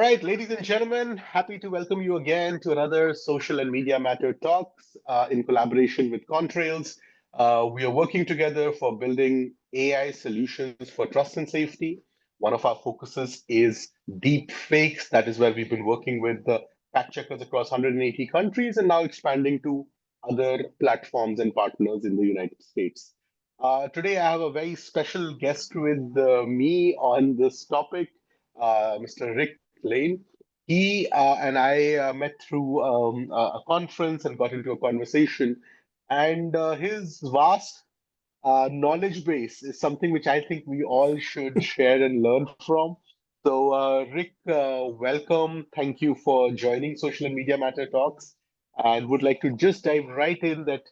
right, ladies and gentlemen, happy to welcome you again to another Social and Media Matter Talks in collaboration with Contrails. We are working together for building AI solutions for trust and safety. One of our focuses is deepfakes. That is where we've been working with the fact checkers across 180 countries and now expanding to other platforms and partners in the United States. Today, I have a very special guest with me on this topic, Mr. Rick Lane. He and I met through a conference and got into a conversation. And his vast knowledge base is something which I think we all should share and learn from. So, Rick, welcome. Thank you for joining Social and Media Matter Talks. And would like to just dive right in that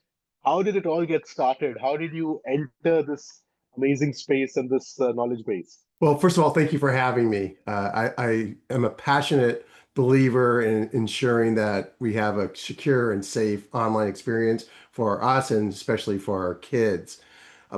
how did it all get started? How did you enter this amazing space and this knowledge base? Well, first of all, thank you for having me. I am a passionate believer in ensuring that we have a secure and safe online experience for us and especially for our kids.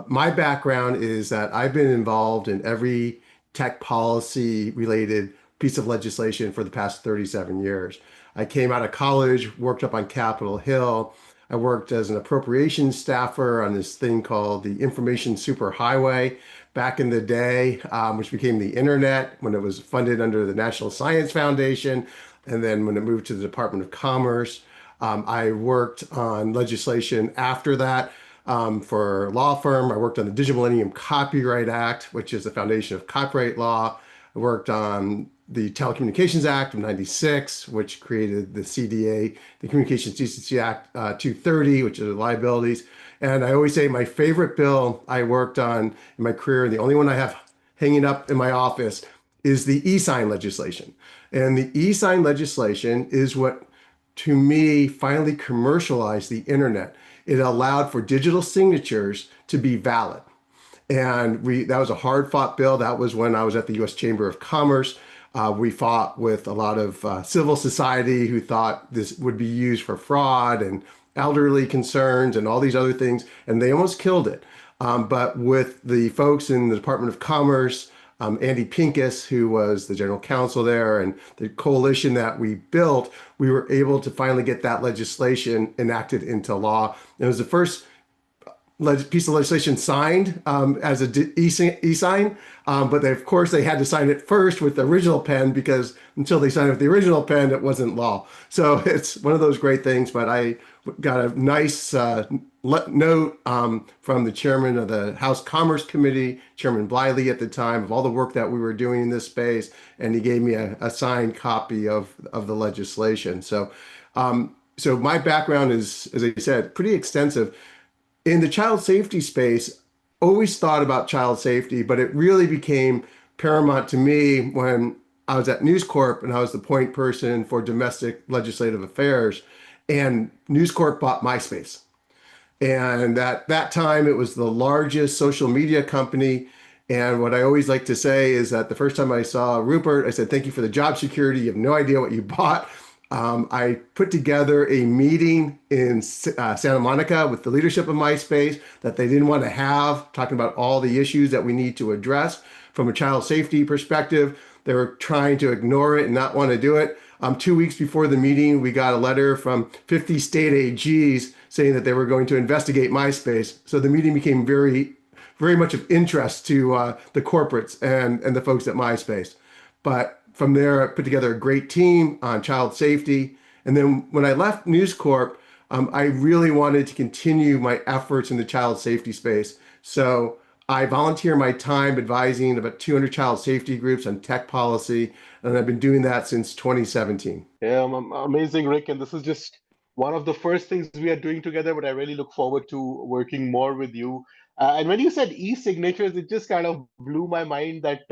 My background is that I've been involved in every tech policy related piece of legislation for the past 37 years. I came out of college, worked up on Capitol Hill. I worked as an appropriations staffer on this thing called the Information Superhighway back in the day, which became the internet when it was funded under the National Science Foundation. And then when it moved to the Department of Commerce, I worked on legislation after that for a law firm. I worked on the Digital Millennium Copyright Act, which is the foundation of copyright law. I worked on the Telecommunications Act of '96, which created the CDA, the Communications Decency Act 230, which is liabilities. And I always say my favorite bill I worked on in my career, and the only one I have hanging up in my office, is the e-sign legislation. And the e-sign legislation is what, to me, finally commercialized the internet. It allowed for digital signatures to be valid. And that was a hard fought bill. That was when I was at the US Chamber of Commerce. We fought with a lot of civil society who thought this would be used for fraud and elderly concerns and all these other things, and they almost killed it. But with the folks in the Department of Commerce, Andy Pincus, who was the general counsel there, and the coalition that we built, we were able to finally get that legislation enacted into law. It was the first piece of legislation signed as a e-sign, but of course they had to sign it first with the original pen, because until they signed it with the original pen, it wasn't law. So it's one of those great things. But I got a nice note from the chairman of the House Commerce Committee, Chairman Bliley at the time, of all the work that we were doing in this space, and he gave me a signed copy of the legislation. So my background is, as I said, pretty extensive. In the child safety space, always thought about child safety, but it really became paramount to me when I was at News Corp and I was the point person for domestic legislative affairs, and News Corp bought MySpace. And at that time, it was the largest social media company. And what I always like to say is that the first time I saw Rupert, I said, "Thank you for the job security. You have no idea what you bought." I put together a meeting in Santa Monica with the leadership of MySpace that they didn't want to have, talking about all the issues that we need to address from a child safety perspective. They were trying to ignore it and not want to do it. 2 weeks before the meeting, we got a letter from 50 state AGs saying that they were going to investigate MySpace. So the meeting became very, very much of interest to the corporates and the folks at MySpace. But from there, I put together a great team on child safety. And then when I left News Corp, I really wanted to continue my efforts in the child safety space. So I volunteer my time advising about 200 child safety groups on tech policy, and I've been doing that since 2017. Yeah, amazing, Rick. And this is just one of the first things we are doing together, but I really look forward to working more with you. And when you said e-signatures, it just kind of blew my mind that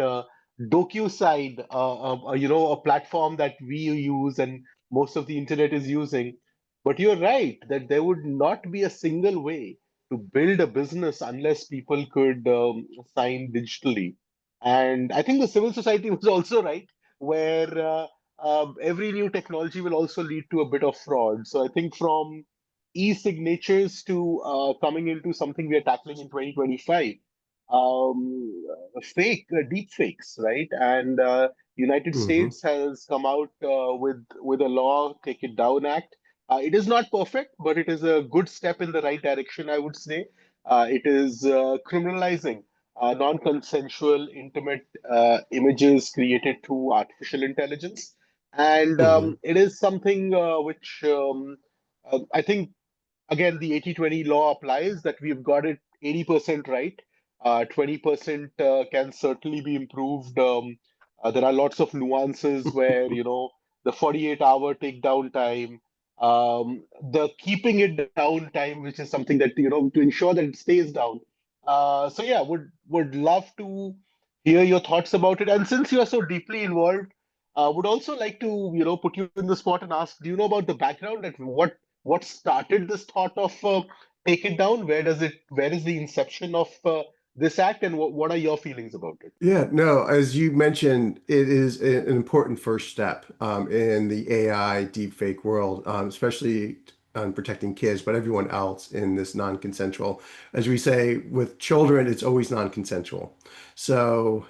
DocuSign, a platform that we use and most of the internet is using. But you're right that there would not be a single way to build a business unless people could sign digitally. And I think the civil society was also right, where every new technology will also lead to a bit of fraud. So I think from e-signatures to coming into something we are tackling in 2025, deep fakes, right? And United Hmm. States has come out with a law, Take It Down Act. It is not perfect, but it is a good step in the right direction, I would say. It is criminalizing non-consensual, intimate images created through artificial intelligence, and Hmm. it is something which I think again, the 80-20 law applies that we've got it 80% right. 20% can certainly be improved. There are lots of nuances where, the 48-hour takedown time, the keeping it down time, which is something that, to ensure that it stays down. So yeah, would love to hear your thoughts about it. And since you are so deeply involved, would also like to, put you in the spot and ask, do you know about the background that what started this thought of take it down? Where is the inception of this act, and what are your feelings about it? Yeah, no, as you mentioned, it is an important first step in the AI deepfake world, especially on protecting kids, but everyone else in this non-consensual. As we say, with children, it's always non-consensual. So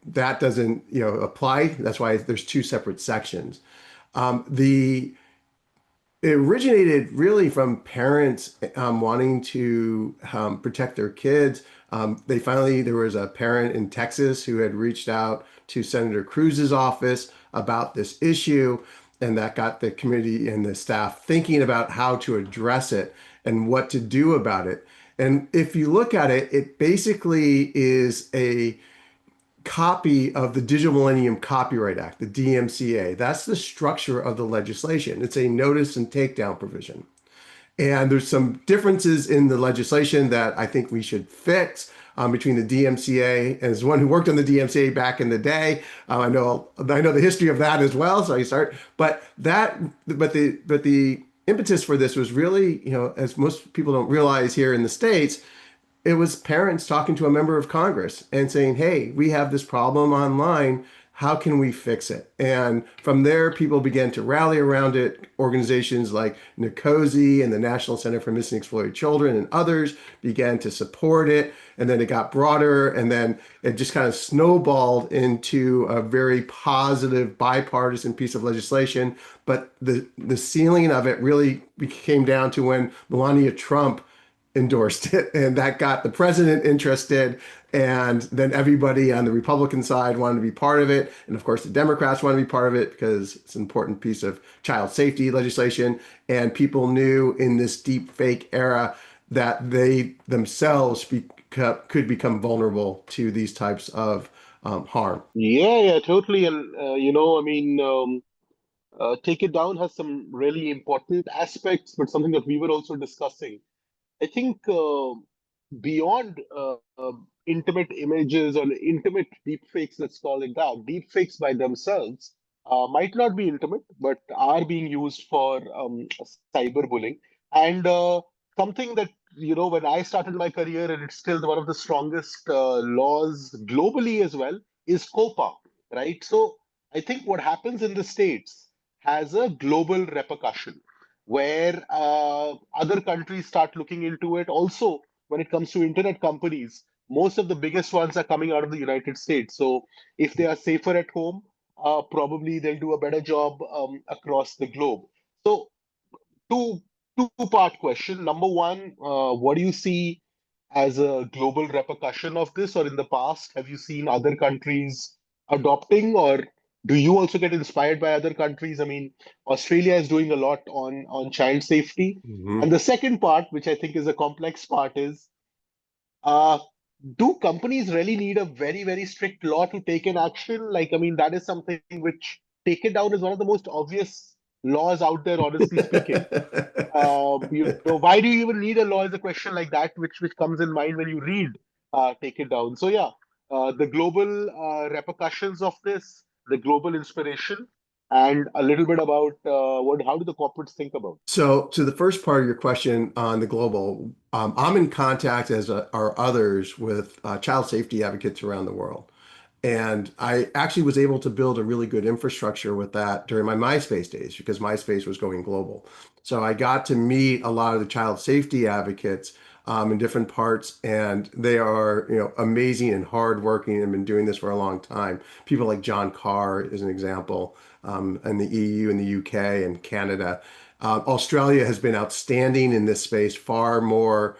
that doesn't, apply. That's why there's two separate sections. The It originated really from parents wanting to protect their kids. There was a parent in Texas who had reached out to Senator Cruz's office about this issue, and that got the committee and the staff thinking about how to address it and what to do about it. And if you look at it, it basically is a copy of the Digital Millennium Copyright Act, the DMCA. That's the structure of the legislation. It's a notice and takedown provision. And there's some differences in the legislation that I think we should fix between the DMCA. As one who worked on the DMCA back in the day, I know the history of that as well. So I start, but the impetus for this was really, as most people don't realize here in the States, it was parents talking to a member of Congress and saying, hey, we have this problem online. How can we fix it? And from there, people began to rally around it. Organizations like NCOSI and the National Center for Missing and Exploited Children and others began to support it. And then it got broader, and then it just kind of snowballed into a very positive bipartisan piece of legislation. But the ceiling of it really came down to when Melania Trump endorsed it, and that got the president interested, and then everybody on the Republican side wanted to be part of it, and of course the Democrats want to be part of it because it's an important piece of child safety legislation, and people knew in this deep fake era that they themselves could become vulnerable to these types of harm. Yeah, yeah, totally. And I mean, Take It Down has some really important aspects, but something that we were also discussing. I think beyond intimate images or intimate deepfakes, let's call it that, deepfakes by themselves might not be intimate, but are being used for cyberbullying. And something that, when I started my career, and it's still one of the strongest laws globally as well, is COPA, right? So I think what happens in the States has a global repercussion where other countries start looking into it. Also, when it comes to internet companies, most of the biggest ones are coming out of the United States. So if they are safer at home, probably they'll do a better job across the globe. So two two-part question. Number one, what do you see as a global repercussion of this, or in the past, have you seen other countries adopting, or do you also get inspired by other countries? I mean, Australia is doing a lot on child safety. Mhm. And the second part, which I think is a complex part, is uh, do companies really need a very, very strict law to take an action? Like, I mean, that is something which take it down is one of the most obvious laws out there, honestly speaking. Why do you even need a law is a question like that, which comes in mind when you read Take It Down. So yeah, the global repercussions of this, the global inspiration, and a little bit about what how do the corporates think about So, to the first part of your question on the global, I'm in contact, as are others, with child safety advocates around the world. And I actually was able to build a really good infrastructure with that during my MySpace days because MySpace was going global. So I got to meet a lot of the child safety advocates in different parts, and they are, amazing and hardworking and been doing this for a long time. People like John Carr is an example, in the EU and the UK and Canada. Australia has been outstanding in this space, far more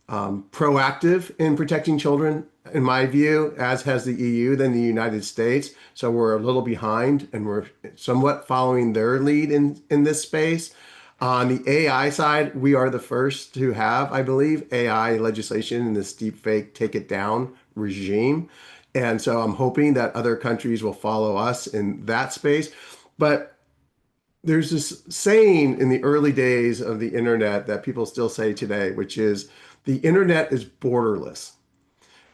proactive in protecting children, in my view, as has the EU than the United States. So we're a little behind, and we're somewhat following their lead in this space. On the AI side, we are the first to have, I believe, AI legislation in this deepfake take it down regime. And so I'm hoping that other countries will follow us in that space. But there's this saying in the early days of the internet that people still say today, which is the internet is borderless.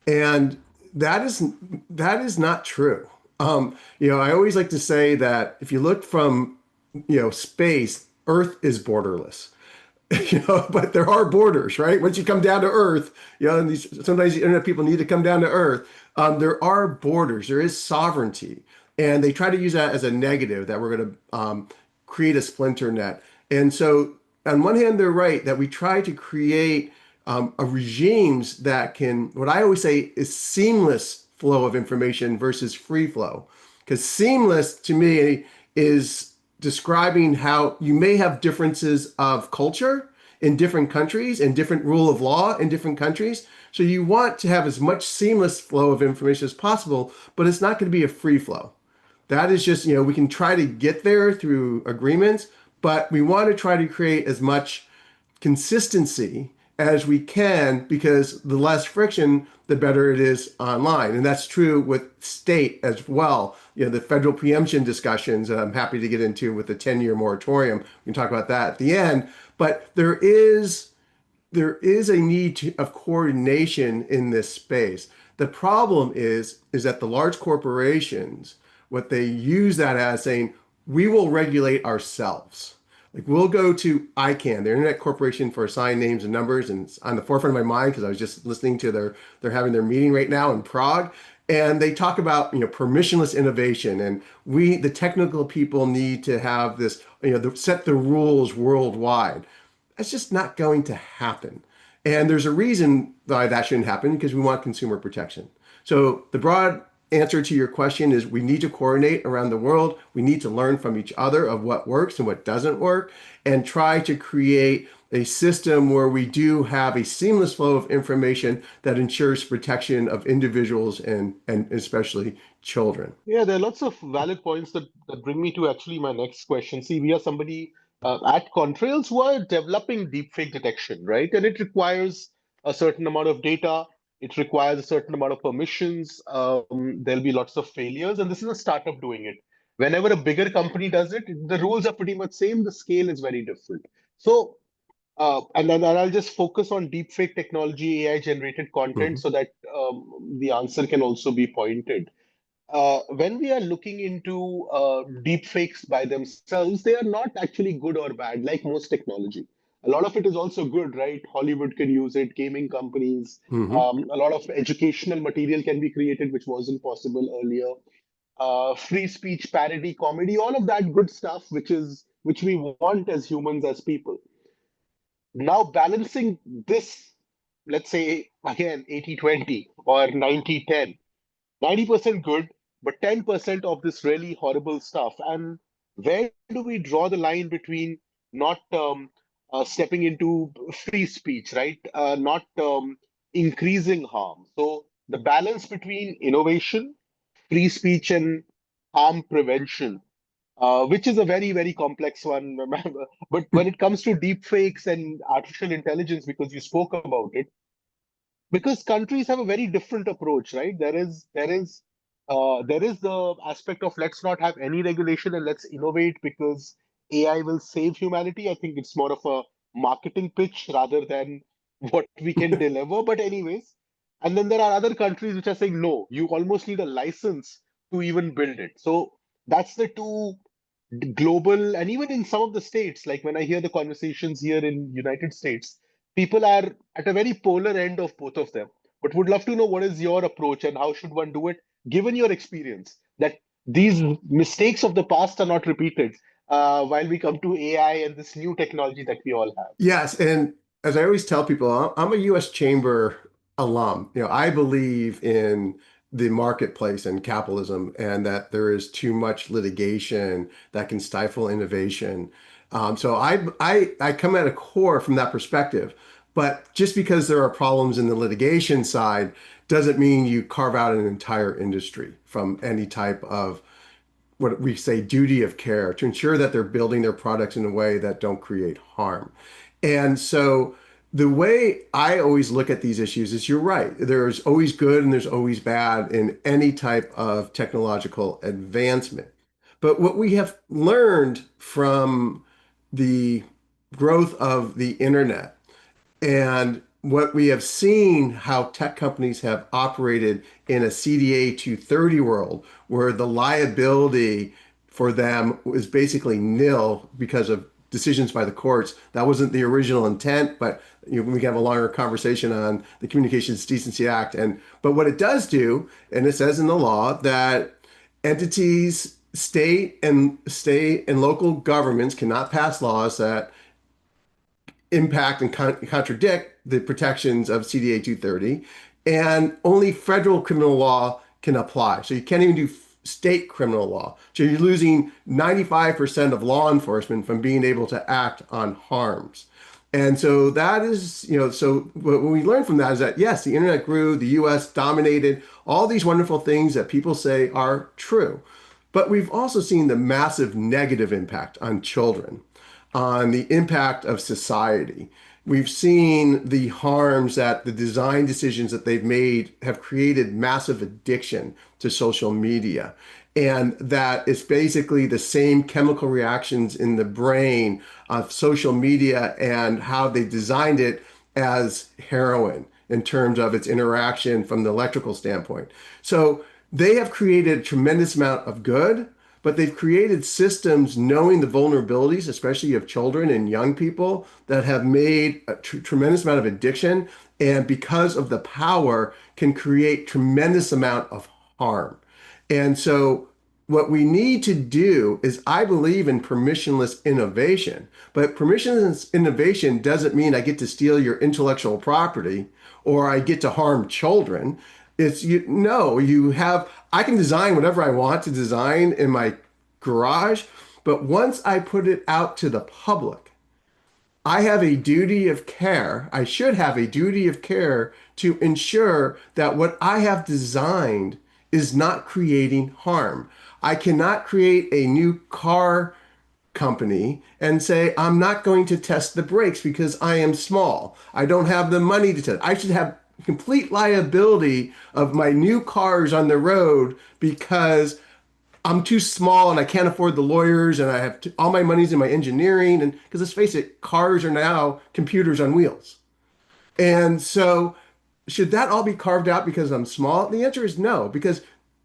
And that is not true. I always like to say that if you look from, space, Earth is borderless. But there are borders, right? Once you come down to Earth, and sometimes the internet people need to come down to Earth. There are borders. There is sovereignty, and they try to use that as a negative that we're going to create a splinter net. And so, on one hand, they're right that we try to create a regimes that can, what I always say is seamless flow of information versus free flow. Because seamless to me is describing how you may have differences of culture in different countries and different rule of law in different countries. So you want to have as much seamless flow of information as possible, but it's not going to be a free flow. That is just, we can try to get there through agreements, but we want to try to create as much consistency as we can, because the less friction, the better it is online. And that's true with state as well. The federal preemption discussions, I'm happy to get into with the 10-year moratorium. We can talk about that at the end. But there is a need of coordination in this space. The problem is that the large corporations, what they use that as, saying, we will regulate ourselves. Like, we'll go to ICANN, the Internet Corporation for Assigned Names and Numbers, and it's on the forefront of my mind because I was just listening to they're having their meeting right now in Prague, and they talk about permissionless innovation, and the technical people need to have this set the rules worldwide. That's just not going to happen, and there's a reason why that shouldn't happen, because we want consumer protection. So the broad answer to your question is we need to coordinate around the world. We need to learn from each other of what works and what doesn't work, and try to create a system where we do have a seamless flow of information that ensures protection of individuals and especially children. Yeah, there are lots of valid points that bring me to actually my next question. See, we are somebody at Contrails who are developing deepfake detection, right? And it requires a certain amount of data. It requires a certain amount of permissions. There'll be lots of failures, and this is a startup doing it. Whenever a bigger company does it, the rules are pretty much same. The scale is very different. So, and then I'll just focus on deepfake technology, AI generated content, Mhm. so that the answer can also be pointed. When we are looking into deep fakes by themselves, they are not actually good or bad, like most technology. A lot of it is also good, right? Hollywood can use it, gaming companies, Mhm. a lot of educational material can be created, which wasn't possible earlier. Free speech, parody, comedy, all of that good stuff, which we want as humans, as people. Now balancing this, let's say again 80-20 or 90-10. 90% good, but 10% of this really horrible stuff. And where do we draw the line between not stepping into free speech, right? Not increasing harm. So the balance between innovation, free speech, and harm prevention, which is a very, very complex one. But when it comes to deep fakes and artificial intelligence, because you spoke about it, because countries have a very different approach, right? There is the aspect of let's not have any regulation and let's innovate because AI will save humanity. I think it's more of a marketing pitch rather than what we can deliver. But anyways, and then there are other countries which are saying no, you almost need a license to even build it. So that's the two global, and even in some of the states, like when I hear the conversations here in United States, people are at a very polar end of both of them. But would love to know what is your approach and how should one do it, given your experience that these mistakes of the past are not repeated while we come to AI and this new technology that we all have. Yes, and as I always tell people, I'm a U.S. Chamber alum. I believe in the marketplace and capitalism, and that there is too much litigation that can stifle innovation. So I come at a core from that perspective. But just because there are problems in the litigation side doesn't mean you carve out an entire industry from any type of what we say duty of care to ensure that they're building their products in a way that don't create harm. And so the way I always look at these issues is you're right. There's always good and there's always bad in any type of technological advancement. But what we have learned from the growth of the internet and what we have seen how tech companies have operated in a CDA 230 world, where the liability for them is basically nil because of decisions by the courts. That wasn't the original intent, but we can have a longer conversation on the Communications Decency Act. But what it does do, and it says in the law that entities, state and local governments cannot pass laws that impact and contradict the protections of CDA 230, and only federal criminal law can apply. So you can't even do state criminal law. So you're losing 95% of law enforcement from being able to act on harms. And so that is, so what we learned from that is that, yes, the internet grew, the US dominated, all these wonderful things that people say are true. But we've also seen the massive negative impact on children, on the impact of society. We've seen the harms that the design decisions that they've made have created massive addiction to social media. And that it's basically the same chemical reactions in the brain of social media and how they designed it as heroin in terms of its interaction from the electrical standpoint. So they have created a tremendous amount of good, but they've created systems knowing the vulnerabilities, especially of children and young people, that have made a tremendous amount of addiction, and because of the power can create tremendous amount of harm. And so what we need to do is, I believe in permissionless innovation, but permissionless innovation doesn't mean I get to steal your intellectual property or I get to harm children. I can design whatever I want to design in my garage, but once I put it out to the public, I have a duty of care. I should have a duty of care to ensure that what I have designed is not creating harm. I cannot create a new car company and say, I'm not going to test the brakes because I am small. I don't have the money to test. I should have complete liability of my new cars on the road because I'm too small and I can't afford the lawyers and I have all my money's in my engineering. And because let's face it, cars are now computers on wheels. And so should that all be carved out because I'm small? The answer is no, because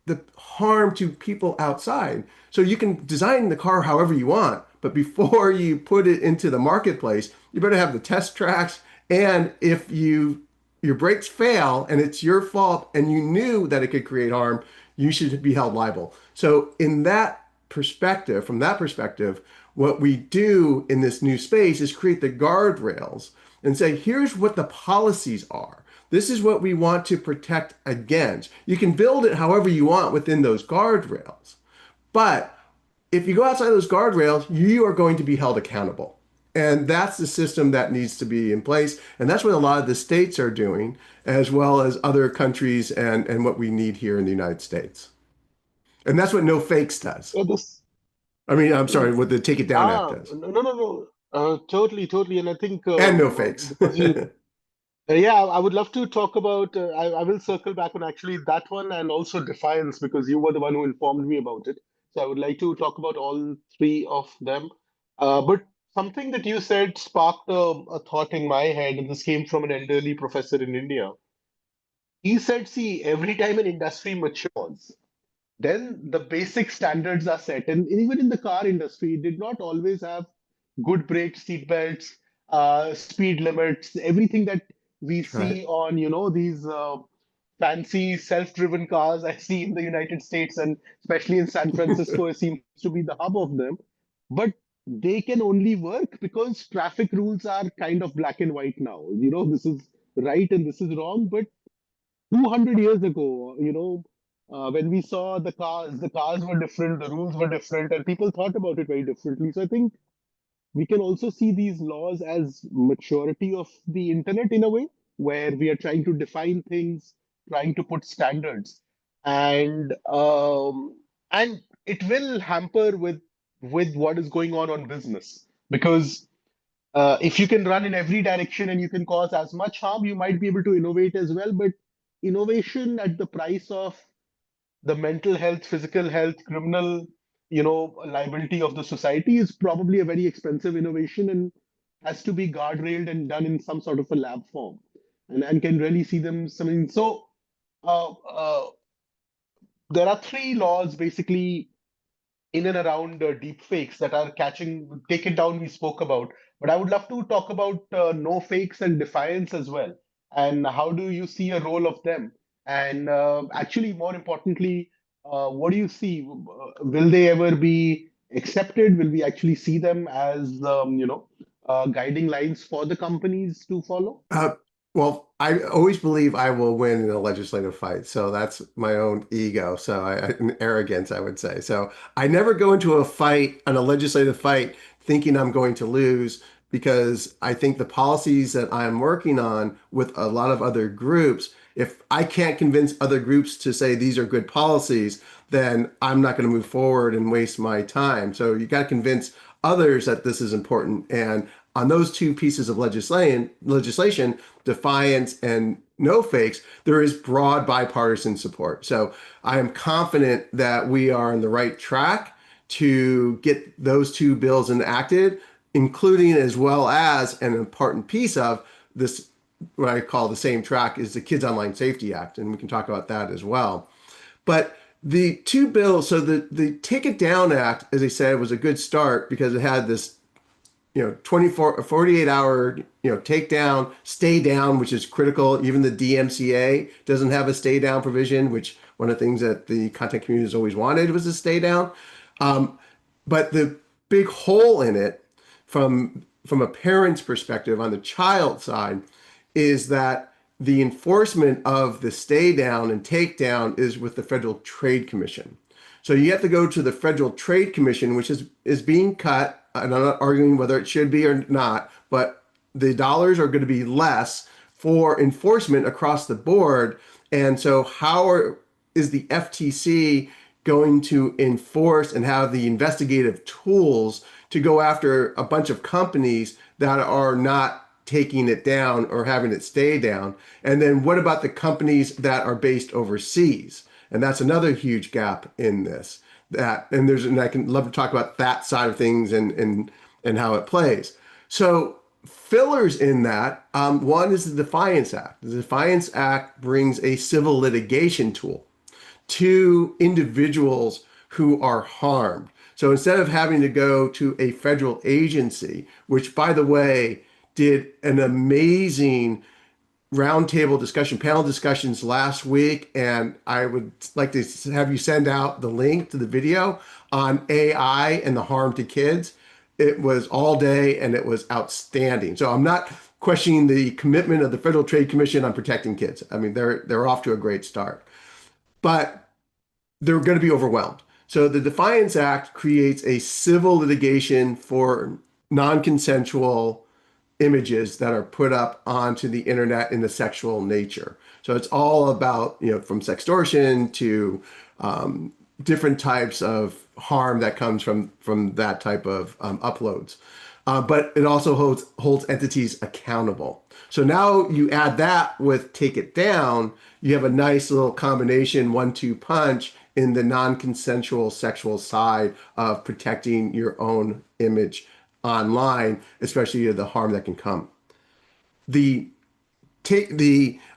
the harm to people outside. So you can design the car however you want, but before you put it into the marketplace, you better have the test tracks. And if your brakes fail and it's your fault and you knew that it could create harm, you should be held liable. So in that perspective, from that perspective, what we do in this new space is create the guardrails and say, here's what the policies are. This is what we want to protect against. You can build it however you want within those guardrails. But if you go outside those guardrails, you are going to be held accountable. And that's the system that needs to be in place. And that's what a lot of the states are doing, as well as other countries and what we need here in the United States. And that's what No Fakes does. Yeah, this I mean, I'm sorry, what the Take It Down Act does. no. Totally, and I think And No Fakes. because yeah, I would love to talk about. I will circle back on actually that one and also Defiance because you were the one who informed me about it. So I would like to talk about all three of them. But something that you said sparked a thought in my head, and this came from an elderly professor in India. He said, "See, every time an industry matures, then the basic standards are set. And even in the car industry, it did not always have good brakes, seat belts, speed limits, everything that we That's right. see on, these fancy self-driven cars I see in the United States and especially in San Francisco, it seems to be the hub of them. But they can only work because traffic rules are kind of black and white now. This is right and this is wrong. But 200 years ago, when we saw the cars were different, the rules were different, and people thought about it very differently. So I think we can also see these laws as maturity of the internet in a way, where we are trying to define things, trying to put standards, and and it will hamper with what is going on business, because if you can run in every direction and you can cause as much harm, you might be able to innovate as well. But innovation at the price of the mental health, physical health, criminal, liability of the society is probably a very expensive innovation and has to be guardrailed and done in some sort of a lab form, and can really see them something. So there are three laws basically in and around deep fakes that are catching take it down we spoke about, but I would love to talk about no fakes and defiance as well, and how do you see a role of them, and actually more importantly, what do you see, will they ever be accepted, will we actually see them as guiding lines for the companies to follow? Uh, well, I always believe I will win in a legislative fight. So that's my own ego. So and arrogance, I would say. So I never go into a fight, on a legislative fight, thinking I'm going to lose because I think the policies that I'm working on with a lot of other groups, if I can't convince other groups to say these are good policies, then I'm not going to move forward and waste my time. So you got to convince others that this is important. And on those two pieces of legislation, defiance and no fakes, there is broad bipartisan support. So I am confident that we are on the right track to get those two bills enacted, including, as well as an important piece of this, what I call the same track, is the Kids Online Safety Act. And we can talk about that as well. But the two bills, so the Take It Down Act, as I said, was a good start because it had this 24 48 hour take down, stay down, which is critical. Even the DMCA doesn't have a stay down provision, which one of the things that the content community has always wanted was a stay down. But the big hole in it, from a parent's perspective on the child side, is that the enforcement of the stay down and take down is with the Federal Trade Commission. So you have to go to the Federal Trade Commission, which is being cut. And I'm not arguing whether it should be or not, but the dollars are going to be less for enforcement across the board. And so is the FTC going to enforce and have the investigative tools to go after a bunch of companies that are not taking it down or having it stay down? And then what about the companies that are based overseas? And that's another huge gap in this. And I can love to talk about that side of things and how it plays. So fillers in that, one is the Defiance Act. The Defiance Act brings a civil litigation tool to individuals who are harmed. So instead of having to go to a federal agency, which, by the way, did an amazing roundtable discussion, panel discussions last week, and I would like to have you send out the link to the video on AI and the harm to kids. It was all day and it was outstanding. So I'm not questioning the commitment of the Federal Trade Commission on protecting kids. I mean, they're off to a great start, but they're going to be overwhelmed. So the Defiance Act creates a civil litigation for non-consensual images that are put up onto the internet in a sexual nature. So it's all about, from sextortion to different types of harm that comes from that type of uploads. But it also holds entities accountable. So now you add that with Take It Down, you have a nice little combination, 1-2 punch in the non-consensual sexual side of protecting your own image online, especially the harm that can come. The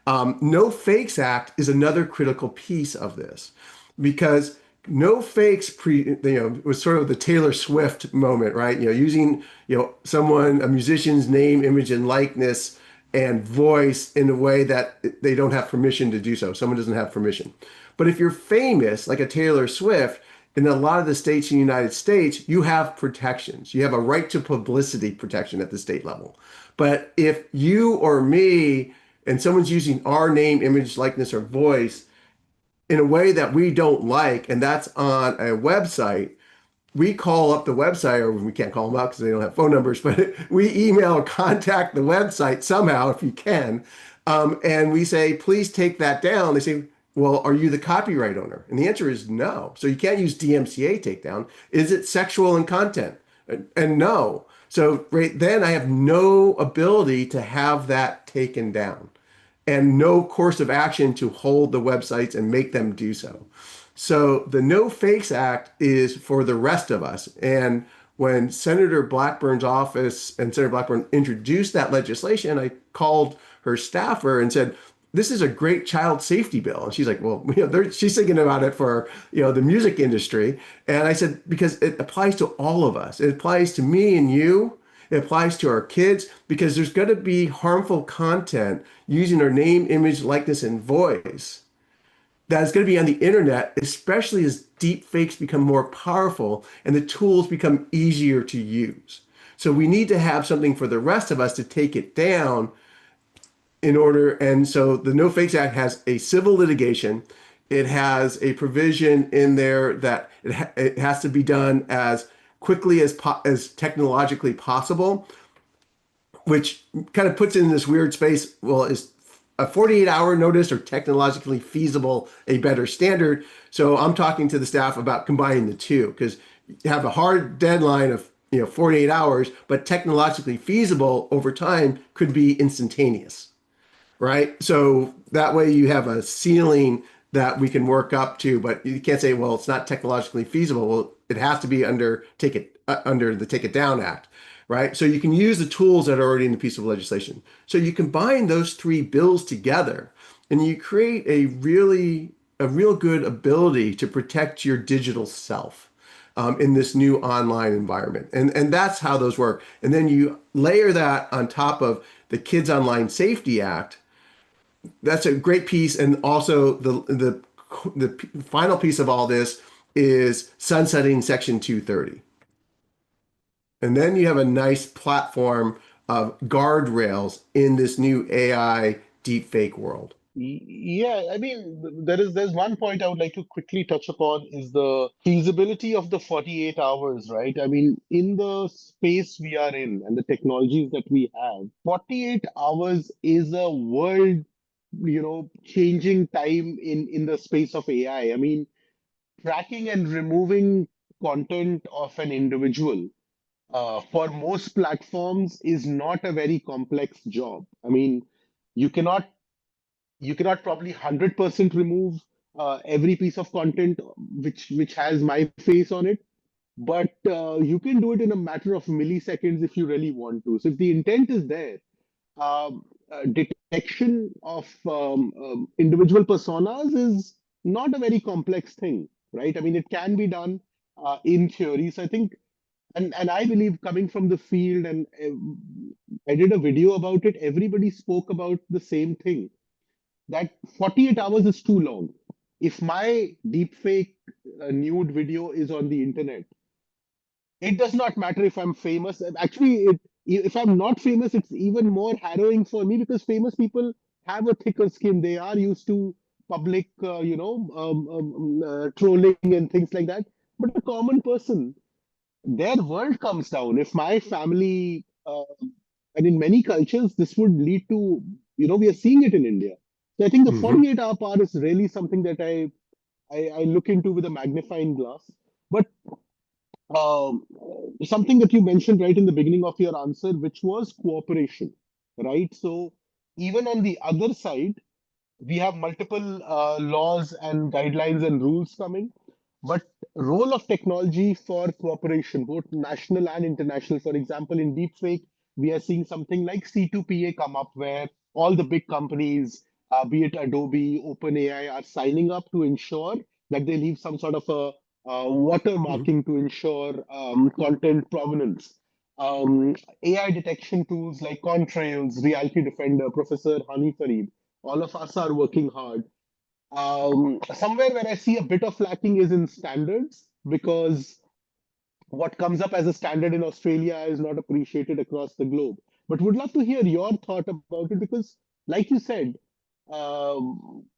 No Fakes Act is another critical piece of this, because no fakes was sort of the Taylor Swift moment, right? Using a musician's name, image, and likeness and voice in a way that they don't have permission to do so. Someone doesn't have permission. But if you're famous, like a Taylor Swift, In a lot of the states in the United States, you have protections. You have a right to publicity protection at the state level. But if you or me and someone's using our name, image, likeness, or voice in a way that we don't like, and that's on a website, we call up the website, or we can't call them up because they don't have phone numbers, but we email or contact the website somehow if you can. And we say, please take that down. They say, well, are you the copyright owner? And the answer is no. So you can't use DMCA takedown. Is it sexual in content? And no. So right then I have no ability to have that taken down and no course of action to hold the websites and make them do so. So the No Fakes Act is for the rest of us. And when Senator Blackburn's office and Senator Blackburn introduced that legislation, I called her staffer and said, this is a great child safety bill. And she's like, well, she's thinking about it for, the music industry. And I said, because it applies to all of us. It applies to me and you. It applies to our kids because there's going to be harmful content using our name, image, likeness, and voice that is going to be on the internet, especially as deep fakes become more powerful and the tools become easier to use. So we need to have something for the rest of us to take it down in order. And so the No Fakes Act has a civil litigation. It has a provision in there that it has to be done as quickly as technologically possible, which kind of puts it in this weird space. Well, is a 48-hour notice or technologically feasible a better standard? So I'm talking to the staff about combining the two because you have a hard deadline of 48 hours, but technologically feasible over time could be instantaneous, right? So that way you have a ceiling that we can work up to, but you can't say, well, it's not technologically feasible. Well, it has to be under the Take It Down Act, right? So you can use the tools that are already in the piece of legislation. So you combine those three bills together and you create a real good ability to protect your digital self in this new online environment. And that's how those work. And then you layer that on top of the Kids Online Safety Act. That's a great piece. And also the final piece of all this is sunsetting Section 230. And then you have a nice platform of guardrails in this new AI deepfake world. Yeah, I mean, there's one point I would like to quickly touch upon is the feasibility of the 48 hours, right? I mean, in the space we are in and the technologies that we have, 48 hours is a world, changing time in the space of AI. I mean, tracking and removing content of an individual for most platforms is not a very complex job. I mean, you cannot probably 100% remove every piece of content which has my face on it, but you can do it in a matter of milliseconds if you really want to. So if the intent is there, detection of individual personas is not a very complex thing, right? I mean, it can be done in theory. So I think, and I believe, coming from the field, and I did a video about it, everybody spoke about the same thing, that 48 hours is too long. If my deepfake nude video is on the internet, it does not matter if I'm famous. Actually, if I'm not famous, it's even more harrowing for me because famous people have a thicker skin. They are used to public, trolling and things like that. But a common person, their world comes down. If my family, and in many cultures, this would lead to, we are seeing it in India. So I think the Mm-hmm. 48-hour part is really something that I look into with a magnifying glass. But um, something that you mentioned right in the beginning of your answer, which was cooperation, right? So even on the other side, we have multiple laws and guidelines and rules coming, but role of technology for cooperation, both national and international. For example, in deepfake, we are seeing something like C2PA come up, where all the big companies, be it Adobe, OpenAI, are signing up to ensure that they leave some sort of a Mm-hmm. watermarking to ensure content provenance. AI detection tools like Contrails, Reality Defender, Professor Hani Farid, all of us are working hard. Somewhere where I see a bit of lacking is in standards. because what comes up as a standard in Australia is not appreciated across the globe. But would love to hear your thought about it because, like you said,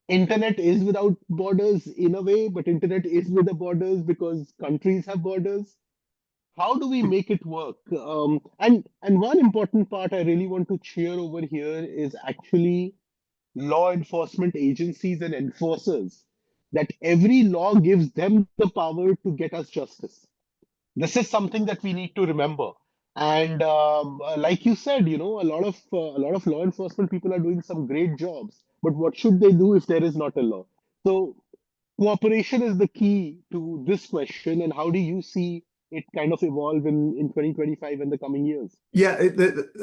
internet is without borders in a way, but internet is with the borders because countries have borders. How do we make it work? And one important part I really want to cheer over here is actually law enforcement agencies and enforcers. That every law gives them the power to get us justice. This is something that we need to remember. And like you said, a lot of law enforcement people are doing some great jobs. But what should they do if there is not a law? So cooperation is the key to this question. And how do you see it kind of evolve in 2025 and the coming years? Yeah,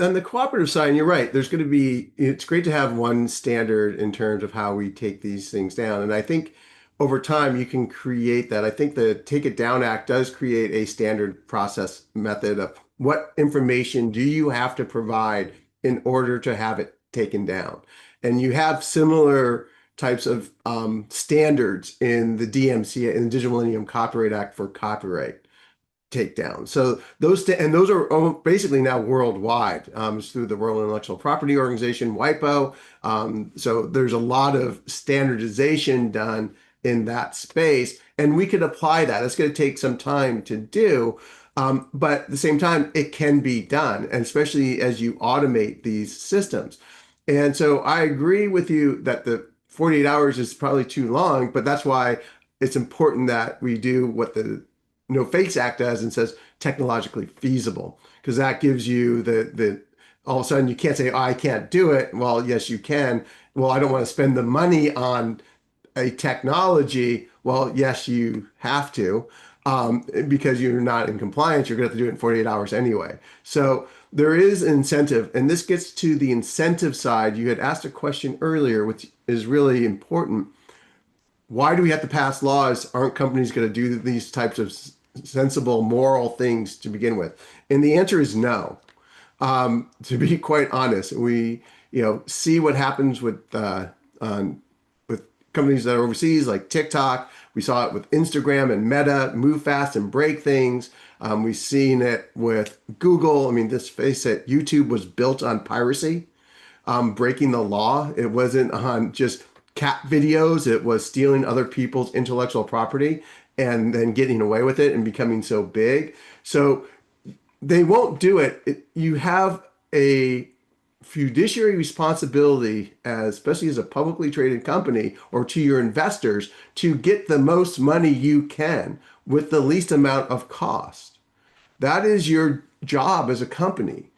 on the cooperative side, and you're right, there's going to be, it's great to have one standard in terms of how we take these things down. And I think over time you can create that. I think the Take It Down Act does create a standard process method of what information do you have to provide in order to have it taken down. And you have similar types of standards in the DMCA, in the Digital Millennium Copyright Act for copyright takedown. So those are basically now worldwide. It's through the World Intellectual Property Organization, WIPO. So there's a lot of standardization done in that space, and we could apply that. It's going to take some time to do, but at the same time, it can be done, and especially as you automate these systems. And so I agree with you that the 48 hours is probably too long, but that's why it's important that we do what the No Fakes Act does and says technologically feasible, because that gives you the all of a sudden you can't say, oh, I can't do it. Well, yes, you can. Well, I don't want to spend the money on a technology. Well, yes, you have to, because you're not in compliance. You're going to have to do it in 48 hours anyway. So there is incentive, and this gets to the incentive side. You had asked a question earlier, which is really important. Why do we have to pass laws? Aren't companies going to do these types of sensible, moral things to begin with? And the answer is no. To be quite honest, we see what happens with companies that are overseas, like TikTok. We saw it with Instagram and Meta, move fast and break things. We've seen it with Google. I mean, let's face it, YouTube was built on piracy, breaking the law. It wasn't on just cat videos. It was stealing other people's intellectual property and then getting away with it and becoming so big. So they won't do it. You have a fiduciary responsibility, especially as a publicly traded company or to your investors, to get the most money you can with the least amount of cost. That is your job as a company.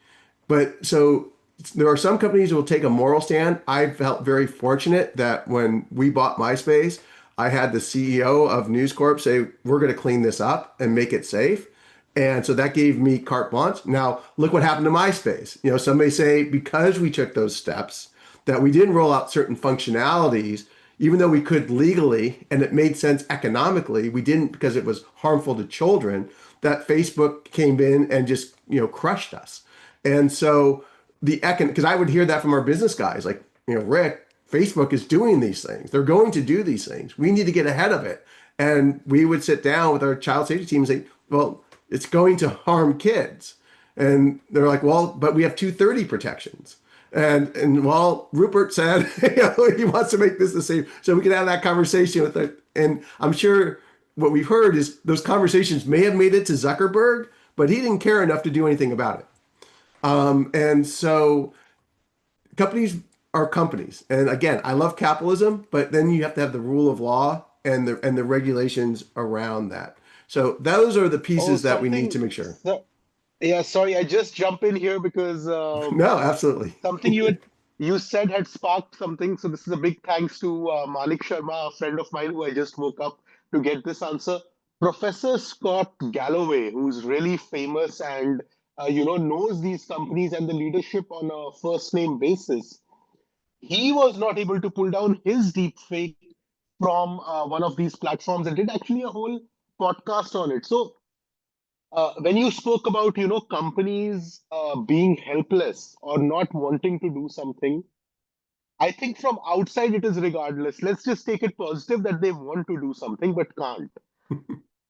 But so there are some companies that will take a moral stand. I felt very fortunate that when we bought MySpace, I had the CEO of News Corp say, we're going to clean this up and make it safe. And so that gave me carte blanche. Now, look what happened to MySpace. Some may say because we took those steps that we didn't roll out certain functionalities, even though we could legally, and it made sense economically, we didn't because it was harmful to children, that Facebook came in and just, crushed us. And so because I would hear that from our business guys, like, Rick, Facebook is doing these things. They're going to do these things. We need to get ahead of it. And we would sit down with our child safety team and say, well, it's going to harm kids. And they're like, well, but we have 230 protections. And well, Rupert said, he wants to make this the same. So we can have that conversation with it. And I'm sure what we've heard is those conversations may have made it to Zuckerberg, but he didn't care enough to do anything about it. And so companies are companies. And again, I love capitalism, but then you have to have the rule of law and the regulations around that. So those are the Oh, pieces that we need to make sure. yeah, sorry, I just jump in here because No, absolutely. something you said had sparked something. So this is a big thanks to Malik Sharma, a friend of mine who I just woke up to get this answer. Professor Scott Galloway, who's really famous and knows these companies and the leadership on a first name basis. He was not able to pull down his deep fake from one of these platforms and did actually a whole podcast on it. So when you spoke about companies being helpless or not wanting to do something, I think from outside it is regardless. Let's just take it positive that they want to do something but can't.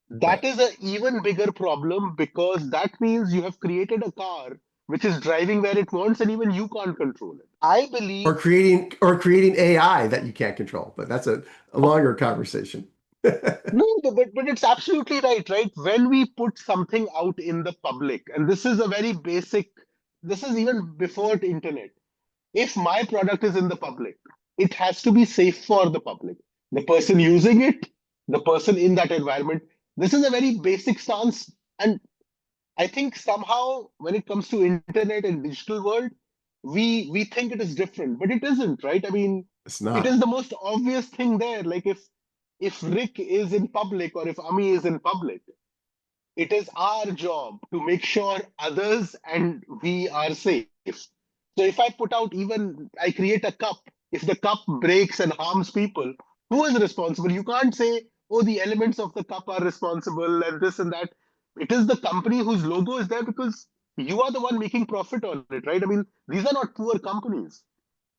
That Right. is an even bigger problem because that means you have created a car which is driving where it wants and even you can't control it. I believe Or creating AI that you can't control, but that's a longer conversation. no, but it's absolutely right, right? When we put something out in the public, and this is a very basic, this is even before the internet. If my product is in the public, it has to be safe for the public. The person using it, the person in that environment. This is a very basic stance. And I think somehow when it comes to internet and digital world, we think it is different, but it isn't, right? I mean, It's it not. is the most obvious thing there. Like if Rick is in public or if Ami is in public, it is our job to make sure others and we are safe. So if I put out even I create a cup, if the cup breaks and harms people, who is responsible? You can't say, oh, the elements of the cup are responsible and this and that. It is the company whose logo is there because you are the one making profit on it, right? I mean, these are not poor companies.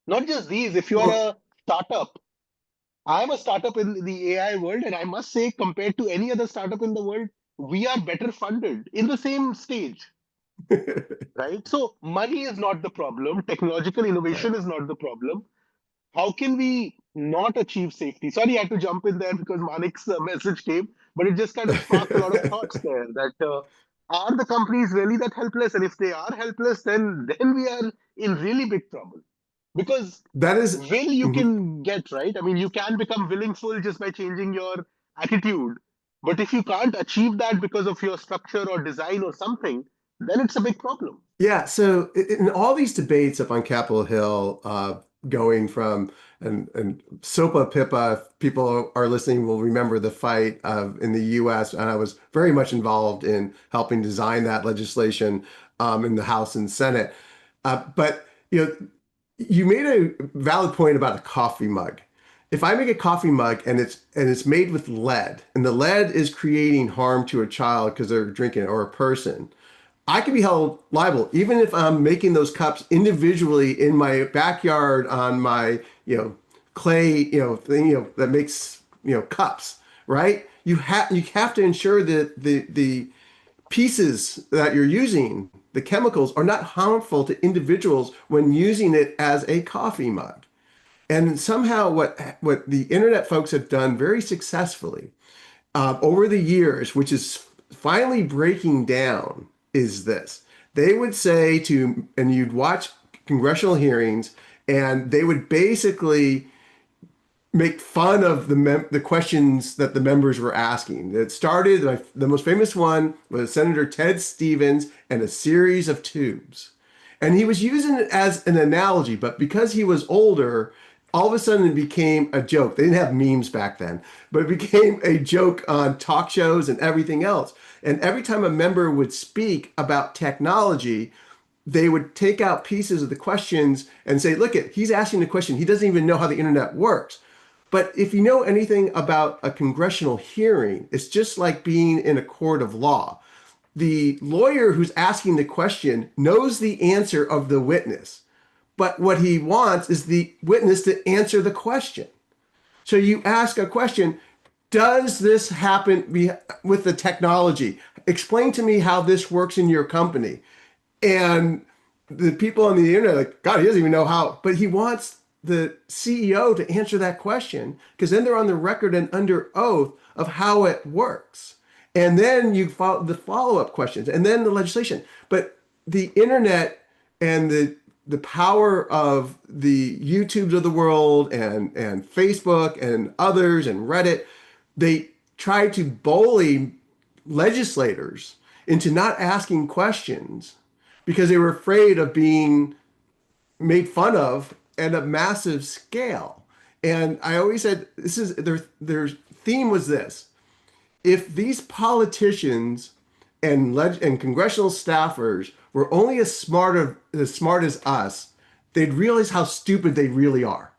Not just these. If you are Well, a startup, I'm a startup in the AI world, and I must say, compared to any other startup in the world, we are better funded in the same stage, right? So, money is not the problem, technological right. innovation is not the problem. How can we not achieve safety? Sorry, I had to jump in there because Manik's message came, but it just kind of sparked a lot of thoughts there that are the companies really that helpless? And if they are helpless, then we are in really big trouble. Because That is, will you mhm. can get, right? I mean, you can become willingful just by changing your attitude. But if you can't achieve that because of your structure or design or something, then it's a big problem. Yeah, so in all these debates up on Capitol Hill, going from and SOPA PIPA, if people are listening will remember the fight in the U.S. and I was very much involved in helping design that legislation in the House and Senate. But you made a valid point about a coffee mug. If I make a coffee mug and it's made with lead, and the lead is creating harm to a child because they're drinking it or a person, I can be held liable, even if I'm making those cups individually in my backyard on my, clay, thing, that makes, cups, right? You have to ensure that the pieces that you're using, the chemicals, are not harmful to individuals when using it as a coffee mug. And somehow what the internet folks have done very successfully over the years, which is finally breaking down, is this. They would say to, and you'd watch congressional hearings, and they would basically make fun of the questions that the members were asking. It started, the most famous one was Senator Ted Stevens and a series of tubes. And he was using it as an analogy, but because he was older, all of a sudden it became a joke. They didn't have memes back then, but it became a joke on talk shows and everything else. And every time a member would speak about technology, they would take out pieces of the questions and say, look, he's asking the question. He doesn't even know how the internet works. But if you know anything about a congressional hearing, it's just like being in a court of law. The lawyer who's asking the question knows the answer of the witness, but what he wants is the witness to answer the question. So you ask a question, does this happen with the technology? Explain to me how this works in your company. And the people on the internet are like, God, he doesn't even know how. But he wants the CEO to answer that question because then they're on the record and under oath of how it works. And then you follow the follow-up questions and then the legislation. But the internet and the power of the YouTubes of the world and Facebook and others and Reddit, they try to bully legislators into not asking questions because they were afraid of being made fun of at a massive scale. And I always said this is their theme was this: if these politicians and congressional staffers were only as smart as us, they'd realize how stupid they really are.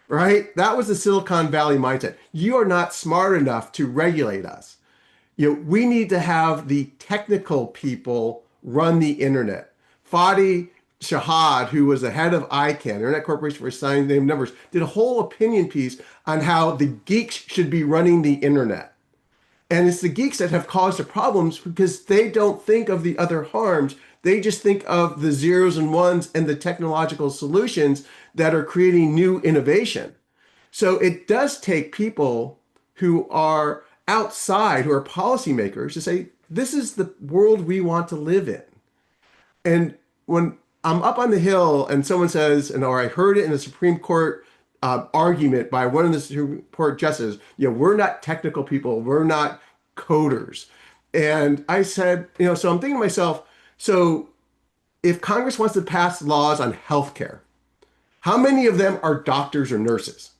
Right? That was the Silicon Valley mindset. You are not smart enough to regulate us. We need to have the technical people run the internet. Fadi Shahad, who was the head of ICANN, Internet Corporation for Assigned Name Numbers, did a whole opinion piece on how the geeks should be running the internet. And it's the geeks that have caused the problems because they don't think of the other harms. They just think of the zeros and ones and the technological solutions that are creating new innovation. So it does take people who are outside, who are policymakers, to say, this is the world we want to live in. And when I'm up on the Hill and someone says, and or I heard it in a Supreme Court argument by one of the Supreme Court justices, we're not technical people, we're not coders. And I said, so I'm thinking to myself, so if Congress wants to pass laws on healthcare, how many of them are doctors or nurses?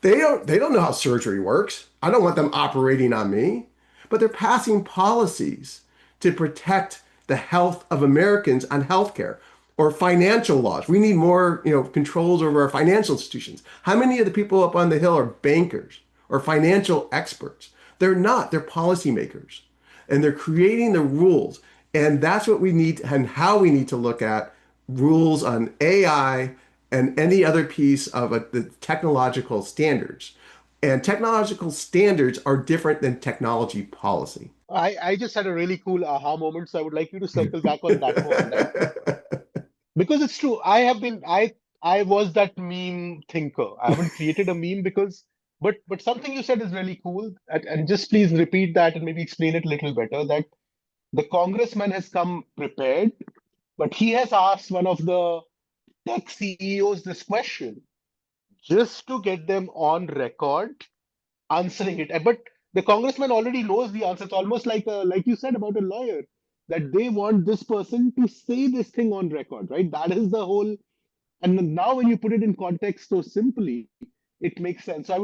They don't know how surgery works. I don't want them operating on me, but they're passing policies to protect the health of Americans on healthcare or financial laws. We need more, controls over our financial institutions. How many of the people up on the Hill are bankers or financial experts? They're not. They're policymakers, and they're creating the rules. And that's what we need and how we need to look at rules on AI and any other piece of the technological standards. And technological standards are different than technology policy. I just had a really cool aha moment, so I would like you to circle back on that one. That because it's true. I was that meme thinker. I haven't created a meme because but something you said is really cool. And just please repeat that and maybe explain it a little better. That the congressman has come prepared, but he has asked one of the tech CEOs this question just to get them on record answering it. But the congressman already knows the answer. It's almost like you said about a lawyer, that they want this person to say this thing on record, right? That is the whole. And now when you put it in context so simply, it makes sense. So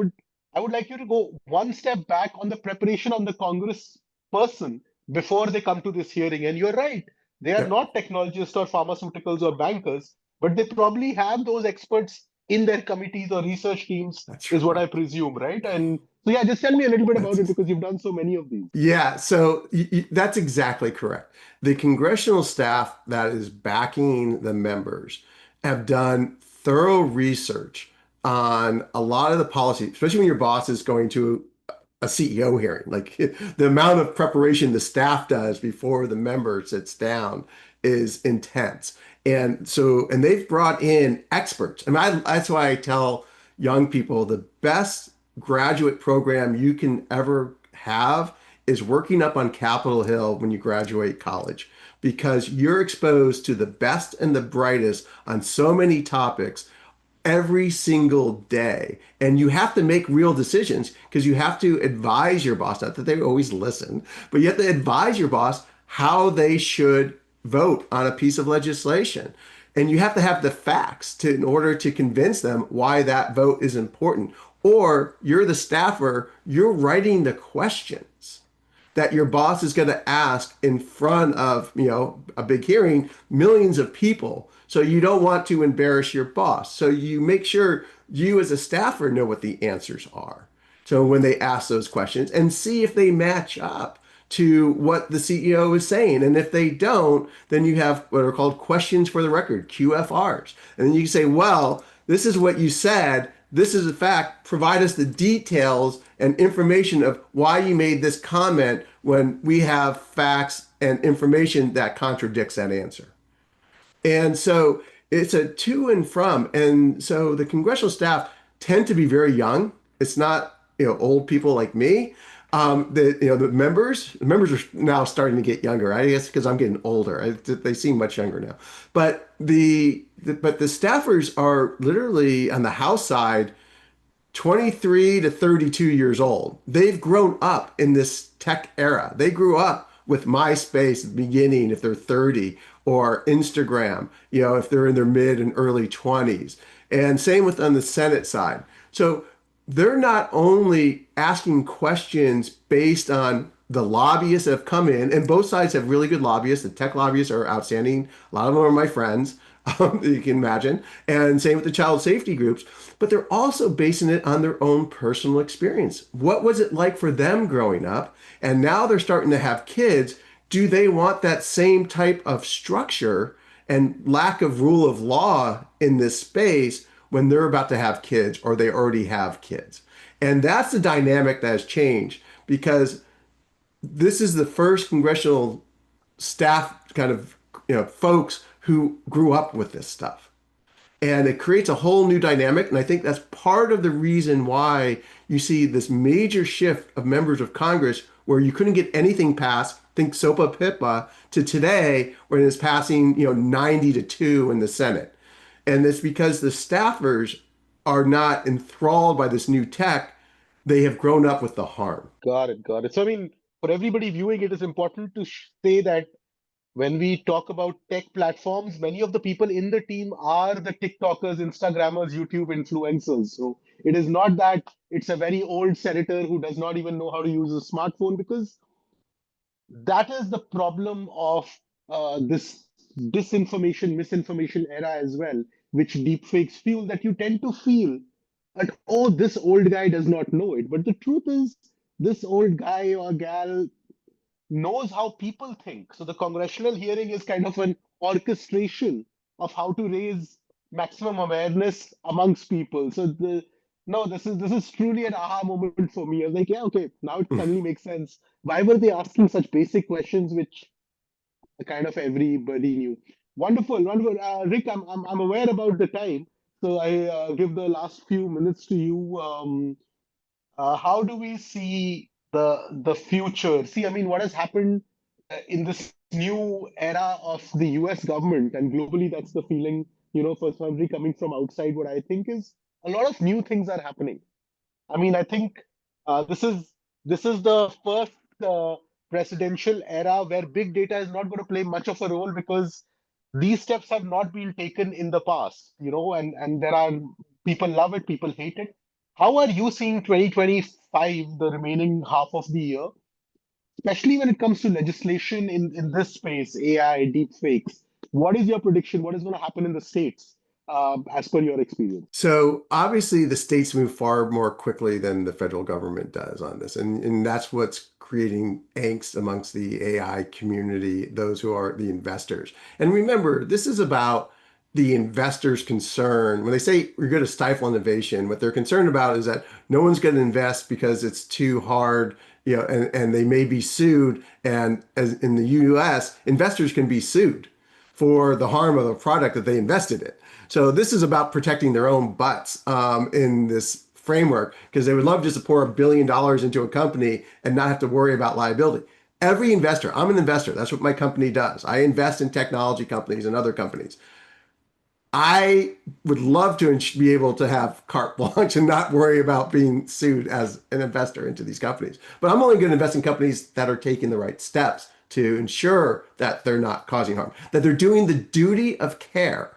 I would like you to go one step back on the preparation on the Congress person before they come to this hearing. And you're right, they are Yeah, not technologists or pharmaceuticals or bankers, but they probably have those experts in their committees or research teams, that's is what I right. presume, right? And so yeah, just tell me a little bit about it That's because you've done so many of these. Yeah, so that's exactly correct. The congressional staff that is backing the members have done thorough research on a lot of the policy, especially when your boss is going to a CEO hearing. Like the amount of preparation the staff does before the member sits down is intense. And they've brought in experts. And that's why I tell young people the best graduate program you can ever have is working up on Capitol Hill when you graduate college, because you're exposed to the best and the brightest on so many topics every single day. And you have to make real decisions because you have to advise your boss, not that they always listen, but you have to advise your boss how they should vote on a piece of legislation. And you have to have the facts in order to convince them why that vote is important. Or you're the staffer, you're writing the questions that your boss is going to ask in front of, a big hearing, millions of people. So you don't want to embarrass your boss. So you make sure you as a staffer know what the answers are. So when they ask those questions and see if they match up to what the CEO is saying. And if they don't, then you have what are called questions for the record, QFRs. And then you can say, well, this is what you said. This is a fact. Provide us the details and information of why you made this comment when we have facts and information that contradicts that answer. And so it's a to and from. And so the congressional staff tend to be very young. It's not, old people like me. The members are now starting to get younger. I guess because I'm getting older. They seem much younger now. But the staffers are literally on the House side 23 to 32 years old. They've grown up in this tech era. They grew up with MySpace at the beginning if they're 30, or Instagram, if they're in their mid and early 20s. And same with on the Senate side. So they're not only asking questions based on the lobbyists that have come in, and both sides have really good lobbyists. The tech lobbyists are outstanding. A lot of them are my friends, you can imagine. And same with the child safety groups. But they're also basing it on their own personal experience. What was it like for them growing up? And now they're starting to have kids. Do they want that same type of structure and lack of rule of law in this space when they're about to have kids or they already have kids? And that's the dynamic that has changed. because this is the first congressional staff kind of folks who grew up with this stuff. And it creates a whole new dynamic. And I think that's part of the reason why you see this major shift of members of Congress where you couldn't get anything passed, think SOPA PIPA, to today when it's passing, 90 to 2 in the Senate. And it's because the staffers are not enthralled by this new tech. They have grown up with the harm. Got it, got it. So, I mean, for everybody viewing, it is important to say that when we talk about tech platforms, many of the people in the team are the TikTokers, Instagrammers, YouTube influencers. So it is not that it's a very old senator who does not even know how to use a smartphone, because that is the problem of this disinformation, misinformation era as well, which deepfakes fuel, that you tend to feel that, oh, this old guy does not know it. But the truth is, this old guy or gal knows how people think. So the congressional hearing is kind of an orchestration of how to raise maximum awareness amongst people. So the no, this is truly an aha moment for me. I was like, yeah, okay, now it suddenly makes sense. Why were they asking such basic questions which kind of everybody knew? Wonderful, wonderful. Rick, I'm aware about the time, so I give the last few minutes to you. How do we see the future? See, I mean, what has happened in this new era of the US government, and globally, that's the feeling, for somebody coming from outside, what I think is a lot of new things are happening. I mean, I think this is the first uh, presidential era where big data is not going to play much of a role, because these steps have not been taken in the past, and there are people love it, people hate it. How are you seeing 2025, the remaining half of the year, especially when it comes to legislation in this space, AI, deepfakes? What is your prediction? What is going to happen in the states, as per your experience? So obviously the states move far more quickly than the federal government does on this. And that's what's creating angst amongst the AI community, those who are the investors. And remember, this is about the investors' concern. When they say we're going to stifle innovation, what they're concerned about is that no one's going to invest because it's too hard, and they may be sued. And as in the US, investors can be sued for the harm of the product that they invested in. So this is about protecting their own butts in this framework, because they would love just to pour $1 billion into a company and not have to worry about liability. Every investor, I'm an investor. That's what my company does. I invest in technology companies and other companies. I would love to be able to have carte blanche and not worry about being sued as an investor into these companies. But I'm only going to invest in companies that are taking the right steps to ensure that they're not causing harm, that they're doing the duty of care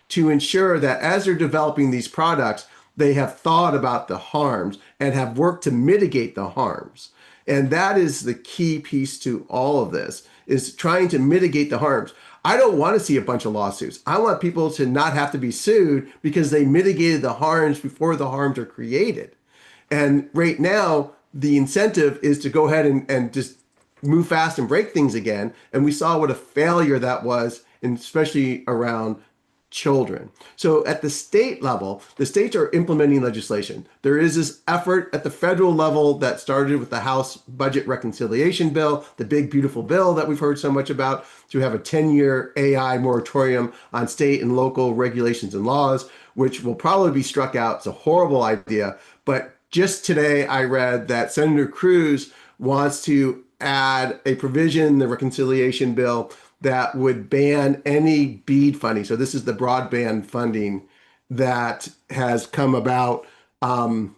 to ensure that as they're developing these products, they have thought about the harms and have worked to mitigate the harms. And that is the key piece to all of this, is trying to mitigate the harms. I don't want to see a bunch of lawsuits. I want people to not have to be sued because they mitigated the harms before the harms are created. And right now, the incentive is to go ahead and just move fast and break things again. And we saw what a failure that was, and especially around children. So at the state level, the states are implementing legislation. There is this effort at the federal level that started with the House Budget Reconciliation Bill, the big, beautiful bill that we've heard so much about, to have a 10-year AI moratorium on state and local regulations and laws, which will probably be struck out. It's a horrible idea. But just today, I read that Senator Cruz wants to add a provision in the reconciliation bill that would ban any BEAD funding. So this is the broadband funding that has come about, that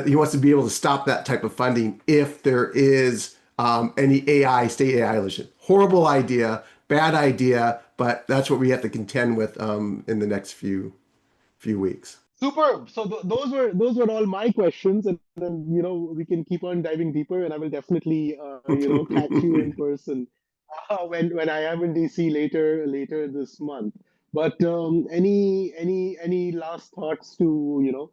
he wants to be able to stop that type of funding if there is any state AI legislation. Horrible idea, bad idea, but that's what we have to contend with in the next few weeks. Superb. So those were all my questions, and then we can keep on diving deeper, and I will definitely catch you in person when I am in DC later this month. But any last thoughts to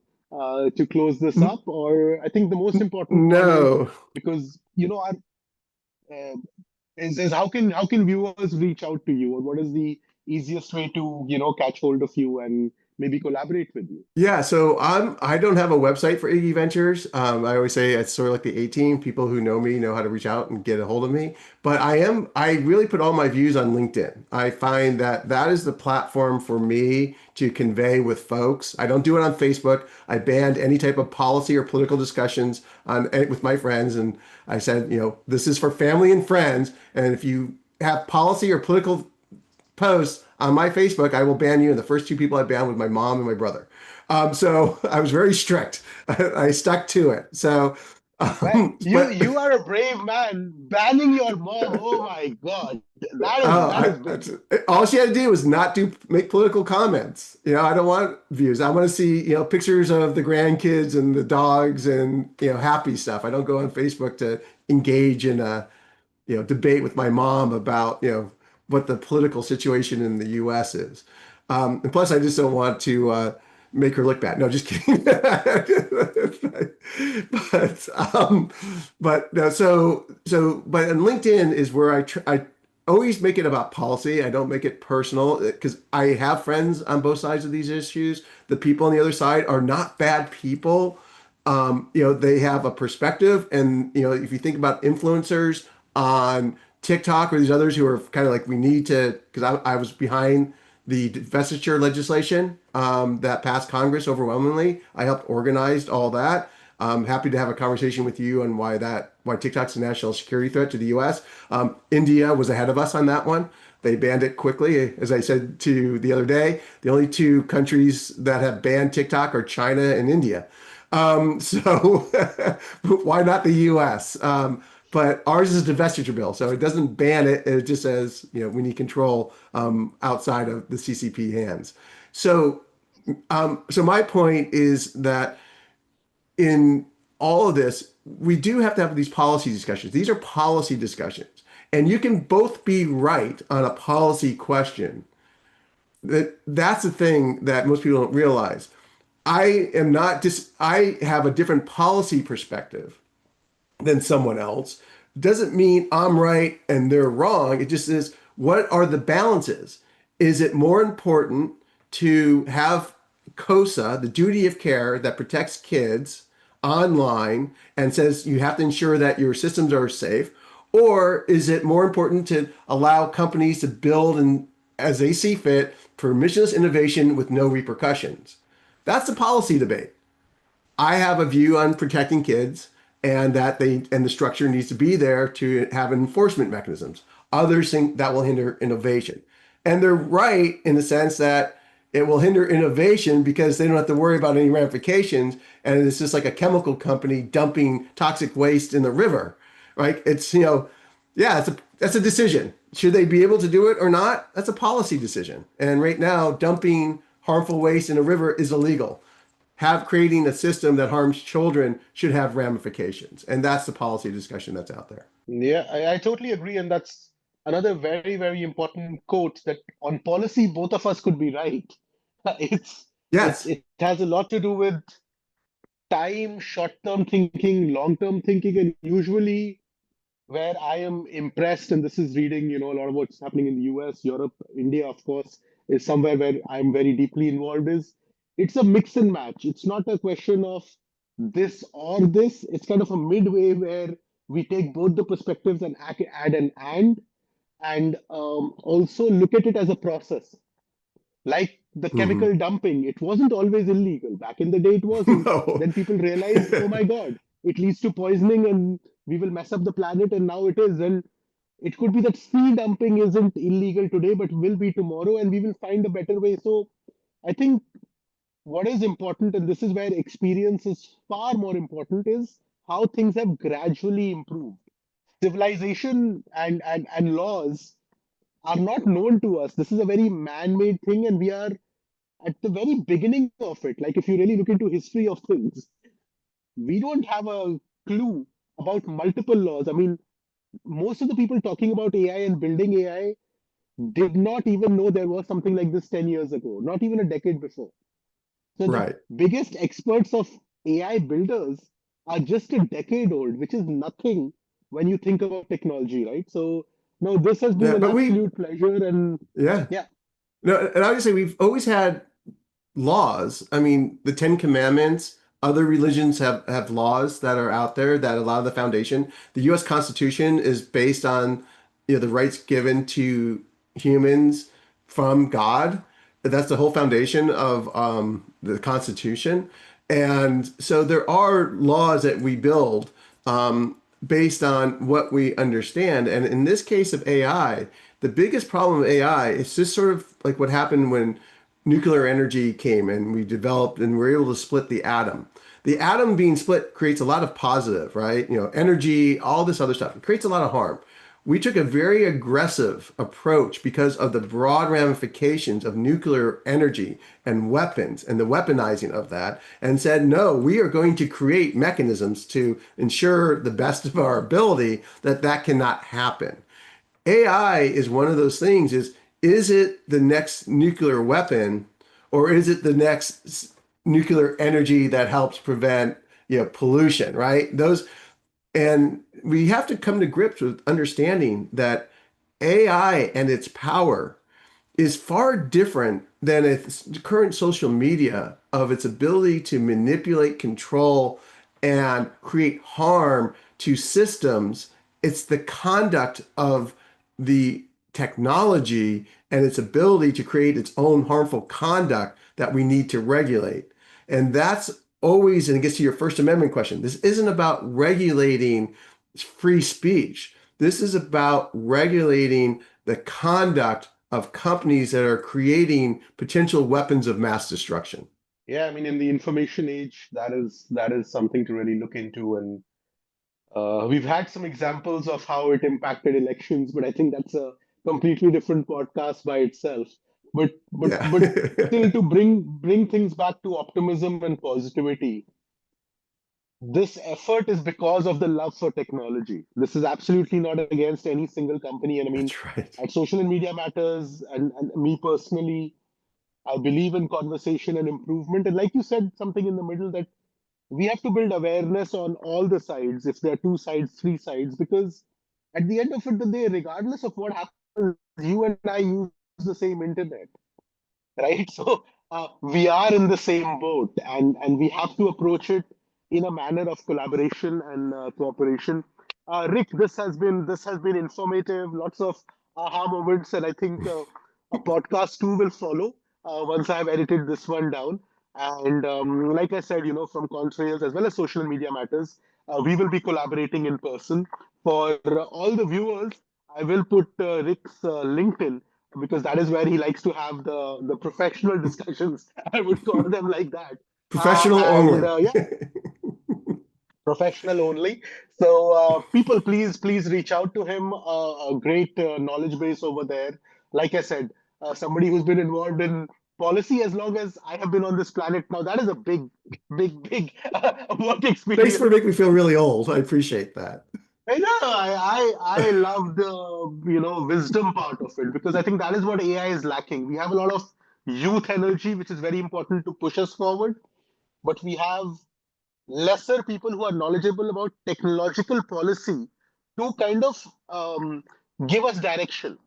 close this up? Or I think the most important one is, No. because our uh, is how can viewers reach out to you, or what is the easiest way to catch hold of you and maybe collaborate with you? Yeah, so I don't have a website for Iggy Ventures. I always say it's sort of like the A-team. People who know me know how to reach out and get a hold of me. But I really put all my views on LinkedIn. I find that that is the platform for me to convey with folks. I don't do it on Facebook. I banned any type of policy or political discussions on with my friends, and I said, this is for family and friends. And if you have policy or political posts on my Facebook, I will ban you. And the first two people I banned was my mom and my brother. So I was very strict. I stuck to it. So, Well, you but you are a brave man. Banning your mom. Oh my God, that is big. all she had to do was not make political comments. I don't want views. I want to see pictures of the grandkids and the dogs and happy stuff. I don't go on Facebook to engage in a debate with my mom about what the political situation in the U.S. is. And plus, I just don't want to make her look bad. No, just kidding. but but no, but on LinkedIn is where I always make it about policy. I don't make it personal because I have friends on both sides of these issues. The people on the other side are not bad people. They have a perspective, and if you think about influencers on TikTok or these others who are kind of like, we need to, because I was behind the divestiture legislation that passed Congress overwhelmingly. I helped organize all that. I'm happy to have a conversation with you on why TikTok's a national security threat to the U.S. India was ahead of us on that one. They banned it quickly. As I said to you the other day, the only two countries that have banned TikTok are China and India. So why not the U.S.? But ours is a divestiture bill, so it doesn't ban it. It just says, we need control outside of the CCP hands. So my point is that in all of this, we do have to have these policy discussions. These are policy discussions, and you can both be right on a policy question. That's the thing that most people don't realize. I have a different policy perspective than someone else. Doesn't mean I'm right and they're wrong. It just is, what are the balances? Is it more important to have COSA, the duty of care that protects kids online and says you have to ensure that your systems are safe? Or is it more important to allow companies to build and as they see fit, permissionless innovation with no repercussions? That's the policy debate. I have a view on protecting kids and that the structure needs to be there to have enforcement mechanisms. Others think that will hinder innovation. And they're right in the sense that it will hinder innovation because they don't have to worry about any ramifications. And it's just like a chemical company dumping toxic waste in the river, right? It's, yeah, that's a decision. Should they be able to do it or not? That's a policy decision. And right now, dumping harmful waste in a river is illegal. Creating a system that harms children should have ramifications. And that's the policy discussion that's out there. Yeah, I totally agree, and that's another very, very important quote that on policy, both of us could be right. It's Yes. it has a lot to do with time, short-term thinking, long-term thinking, and usually where I am impressed, and this is reading, a lot of what's happening in the US, Europe, India, of course, is somewhere where I'm very deeply involved, is it's a mix and match. It's not a question of this or this. It's kind of a midway where we take both the perspectives and add an and also look at it as a process. Like the Hmm. chemical dumping, it wasn't always illegal. Back in the day, it wasn't. No. Then people realized, oh my God, it leads to poisoning and we will mess up the planet. And now it is. And it could be that sea dumping isn't illegal today, but will be tomorrow, and we will find a better way. So I think what is important, and this is where experience is far more important, is how things have gradually improved. Civilization and laws are not known to us. This is a very man-made thing, and we are at the very beginning of it. Like if you really look into history of things, we don't have a clue about multiple laws. I mean, most of the people talking about AI and building AI did not even know there was something like this 10 years ago, not even a decade before. So the Right. biggest experts of AI builders are just a decade old, which is nothing when you think about technology, right? So no, this has been Yeah, an but absolute pleasure, and yeah. yeah, No, and obviously we've always had laws. I mean, the Ten Commandments, other religions have laws that are out there that allow the foundation. The US Constitution is based on, the rights given to humans from God. That's the whole foundation of the Constitution. And so there are laws that we build based on what we understand. And in this case of AI, the biggest problem of AI is just sort of like what happened when nuclear energy came and we developed and we're able to split the atom. The atom being split creates a lot of positive, right? Energy, all this other stuff. It creates a lot of harm. We took a very aggressive approach because of the broad ramifications of nuclear energy and weapons and the weaponizing of that, and said, no, we are going to create mechanisms to ensure the best of our ability that that cannot happen. AI is one of those things is it the next nuclear weapon or is it the next nuclear energy that helps prevent, pollution, right? Those, and we have to come to grips with understanding that AI and its power is far different than its current social media of its ability to manipulate, control, and create harm to systems. It's the conduct of the technology and its ability to create its own harmful conduct that we need to regulate. And that's always, and it gets to your First Amendment question. This isn't about regulating free speech. This is about regulating the conduct of companies that are creating potential weapons of mass destruction. Yeah, I mean, in the information age, that is something to really look into, and we've had some examples of how it impacted elections, but I think that's a completely different podcast by itself. But but Yeah. but still, to bring things back to optimism and positivity, this effort is because of the love for technology. This is absolutely not against any single company. And I mean, That's right. at Social and Media Matters, and me personally, I believe in conversation and improvement. And like you said, something in the middle, that we have to build awareness on all the sides, if there are two sides, three sides, because at the end of it, the day, regardless of what happens, you and I use the same internet, right? So we are in the same boat, and we have to approach it in a manner of collaboration and cooperation. Rick, this has been informative, lots of aha moments, and I think a podcast too will follow once I've edited this one down. And like I said, from Contrails as well as Social Media Matters, we will be collaborating in person. For all the viewers, I will put Rick's LinkedIn, because that is where he likes to have the professional discussions. I would call them like that. Professional And only. yeah, professional only. So people, please reach out to him. A great knowledge base over there. Like I said, somebody who's been involved in policy as long as I have been on this planet now. That is a big work Thanks for experience. making me feel really old. I appreciate that. I know. I love the wisdom part of it, because I think that is what AI is lacking. We have a lot of youth energy, which is very important to push us forward, but we have lesser people who are knowledgeable about technological policy to kind of give us direction.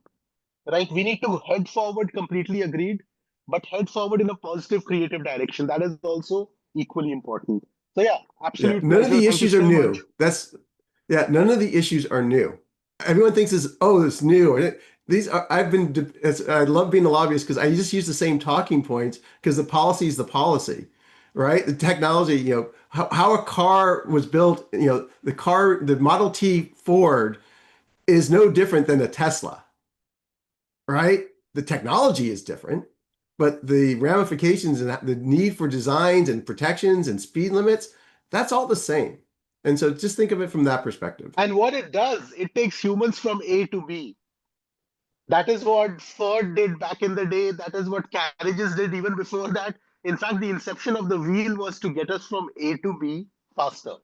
Right? We need to head forward. Completely agreed, but head forward in a positive, creative direction. That is also equally important. So yeah, Yeah, absolute none of pleasure. the Thank you issues are so much. new. None of the issues are new. Everyone thinks it's new. These are, I love being a lobbyist because I just use the same talking points because the policy is the policy, right? The technology, how a car was built, the Model T Ford is no different than a Tesla, right? The technology is different, but the ramifications and the need for designs and protections and speed limits, that's all the same. And so just think of it from that perspective. And what it does, it takes humans from A to B. That is what Ford did back in the day. That is what carriages did even before that. In fact, the inception of the wheel was to get us from A to B faster.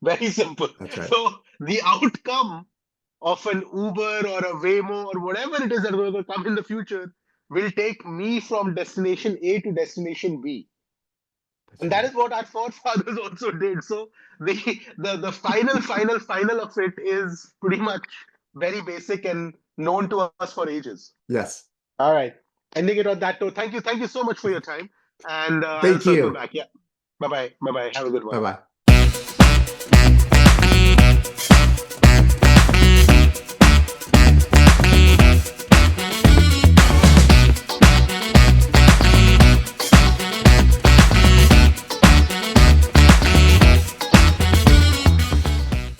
Very simple. That's right. So the outcome of an Uber or a Waymo or whatever it is that will come in the future will take me from destination A to destination B. That's And that right. is what our forefathers also did. So the final of it is pretty much very basic and known to us for ages. Yes. All right. Ending it on that note. Thank you so much for your time. And I'll Thank circle you. back. Yeah. Bye bye. Bye bye. Have a good Bye one. bye.